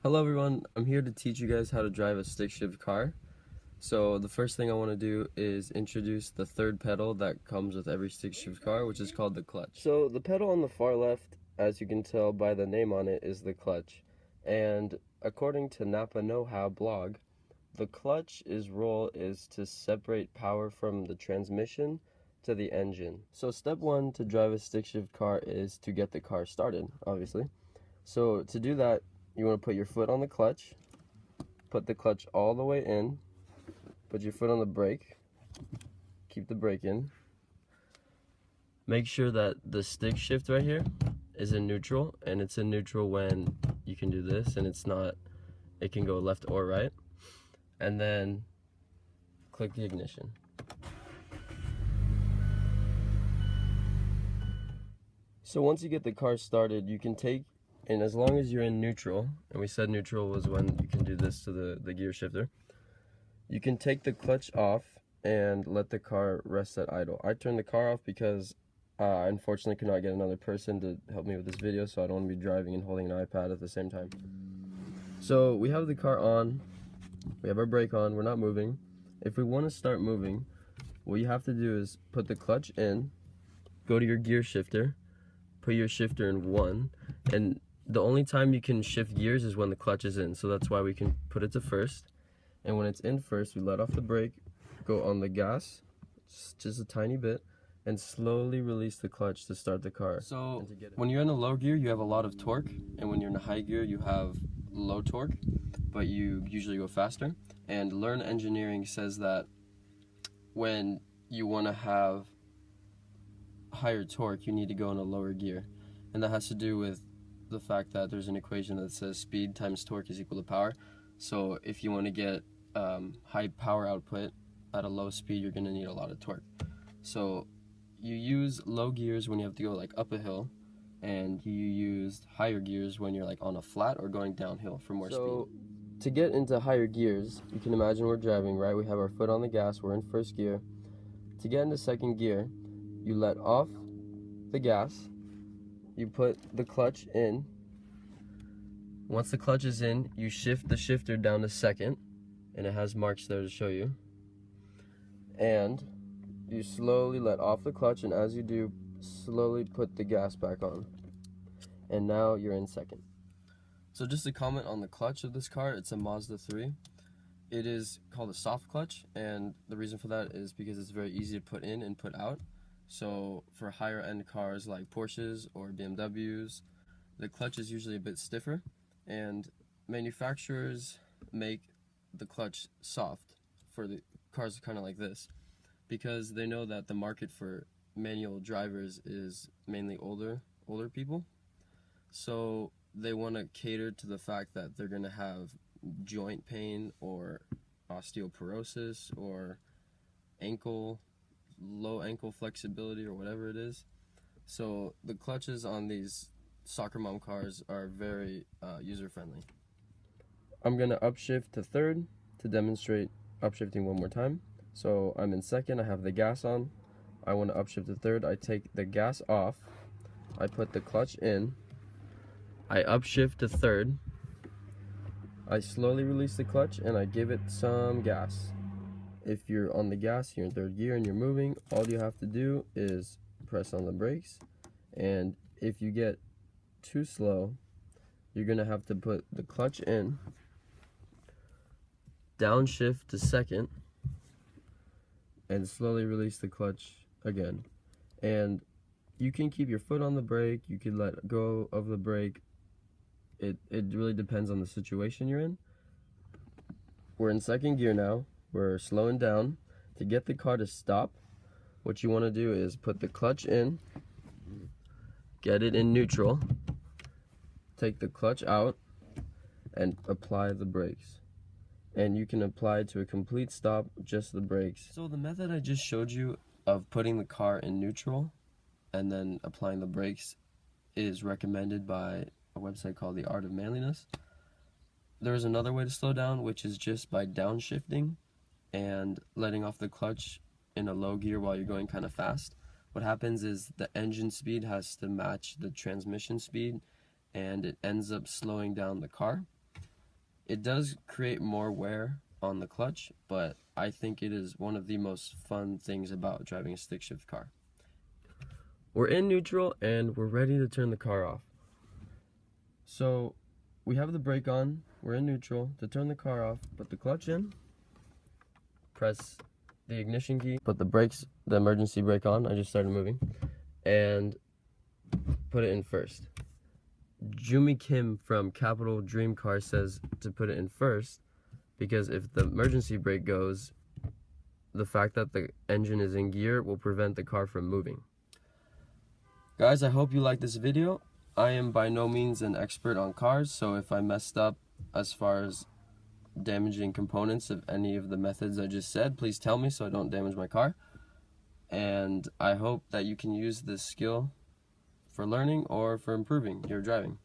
Hello everyone, I'm here to teach you guys how to drive a stick shift car. So the first thing I want to do is introduce the third pedal that comes with every stick shift car, which is called the clutch. So the pedal on the far left, as you can tell by the name on it, is the clutch. And according to Napa Know How blog, the clutch's role is to separate power from the transmission to the engine. So step one to drive a stick shift car is to get the car started, obviously. So to do that, you want to put your foot on the clutch, put the clutch all the way in, put your foot on the brake, keep the brake in. Make sure that the stick shift right here is in neutral, and it's in neutral when you can do this, and it's not, it can go left or right. And then click the ignition. So once you get the car started, you can take, and as long as you're in neutral, and we said neutral was when you can do this to the gear shifter, you can take the clutch off and let the car rest at idle. I turned the car off because I unfortunately could not get another person to help me with this video, so I don't want to be driving and holding an iPad at the same time. So we have the car on, we have our brake on, we're not moving. If we want to start moving, what you have to do is put the clutch in, go to your gear shifter, put your shifter in 1, and the only time you can shift gears is when the clutch is in, so that's why we can put it to first. And when it's in first, we let off the brake, go on the gas, just a tiny bit, and slowly release the clutch to start the car. So when you're in a low gear, you have a lot of torque, and when you're in a high gear, you have low torque, but you usually go faster. And Learn Engineering says that when you want to have higher torque, you need to go in a lower gear, and that has to do with the fact that there's an equation that says speed times torque is equal to power. So if you want to get high power output at a low speed, you're going to need a lot of torque. So you use low gears when you have to go like up a hill, and you use higher gears when you're like on a flat or going downhill for more speed. To get into higher gears, you can imagine we're driving, right? We have our foot on the gas, we're in first gear. To get into second gear, you let off the gas, you put the clutch in. Once the clutch is in, you shift the shifter down to second, and it has marks there to show you. And you slowly let off the clutch, and as you do, slowly put the gas back on. And now you're in second. So just a comment on the clutch of this car, it's a Mazda 3. It is called a soft clutch, and the reason for that is because it's very easy to put in and put out. So for higher end cars like Porsches or BMWs, the clutch is usually a bit stiffer, and manufacturers make the clutch soft for the cars kind of like this because they know that the market for manual drivers is mainly older people. So they want to cater to the fact that they're going to have joint pain or osteoporosis or low ankle flexibility or whatever it is. So the clutches on these soccer mom cars are very user friendly. I'm gonna upshift to third to demonstrate upshifting one more time. So I'm in second, I have the gas on. I want to upshift to third, I take the gas off, I put the clutch in, I upshift to third, I slowly release the clutch, and I give it some gas. If you're on the gas, you're in third gear and you're moving, all you have to do is press on the brakes. And if you get too slow, you're gonna have to put the clutch in, downshift to second, and slowly release the clutch again. And you can keep your foot on the brake, you can let go of the brake. It really depends on the situation you're in. We're in second gear now. We're slowing down. To get the car to stop, what you want to do is put the clutch in, get it in neutral, take the clutch out, and apply the brakes. And you can apply to a complete stop just the brakes. So the method I just showed you of putting the car in neutral and then applying the brakes is recommended by a website called The Art of Manliness. There's another way to slow down, which is just by downshifting and letting off the clutch in a low gear while you're going kind of fast. What happens is the engine speed has to match the transmission speed, and it ends up slowing down the car. It does create more wear on the clutch, but I think it is one of the most fun things about driving a stick shift car. We're in neutral and we're ready to turn the car off. So we have the brake on, we're in neutral to turn the car off, put the clutch in, press the ignition key, put the emergency brake on, I just started moving, and put it in first. Jumi Kim from Capital Dream Car says to put it in first because if the emergency brake goes, the fact that the engine is in gear will prevent the car from moving. Guys, I hope you liked this video. I am by no means an expert on cars, so if I messed up as far as damaging components of any of the methods I just said, please tell me so I don't damage my car. And I hope that you can use this skill for learning or for improving your driving.